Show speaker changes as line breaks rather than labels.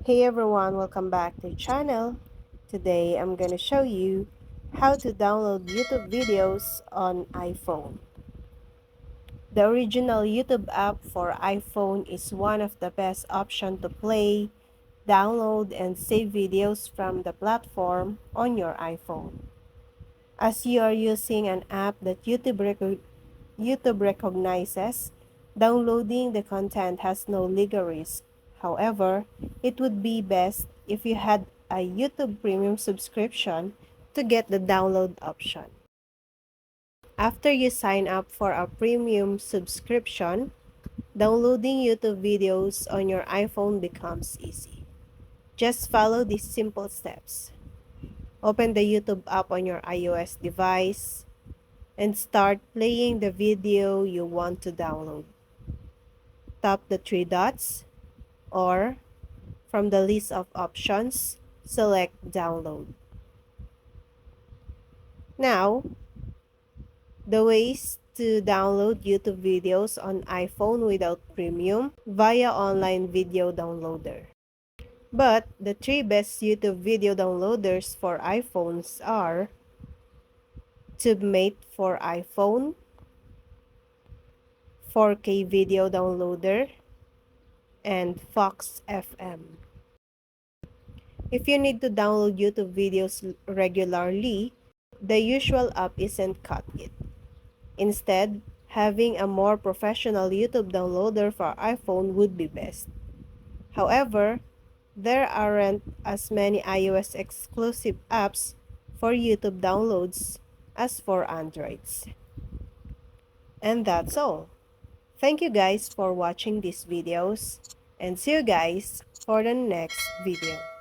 Hey everyone, welcome back to the channel. Today I'm gonna show you how to download YouTube videos on iPhone. The original YouTube app for iPhone is one of the best options to play, download, and save videos from the platform on your iPhone. As you are using an app that YouTube recognizes, downloading the content has no legal risk. However, it would be best if you had a YouTube Premium subscription to get the download option. After you sign up for a premium subscription, downloading YouTube videos on your iPhone becomes easy. Just follow these simple steps. Open the YouTube app on your iOS device and start playing the video you want to download. Tap the three dots or from the list of options, select download. Now, the ways to download YouTube videos on iPhone without premium via online video downloader. But the three best YouTube video downloaders for iPhones are TubeMate for iPhone, 4K Video Downloader, and Fox FM. If you need to download YouTube videos regularly, the usual app isn't cut it. Instead, having a more professional YouTube downloader for iPhone would be best. However, there aren't as many iOS exclusive apps for YouTube downloads as for Androids. And that's all. Thank you guys for watching these videos and see you guys for the next video.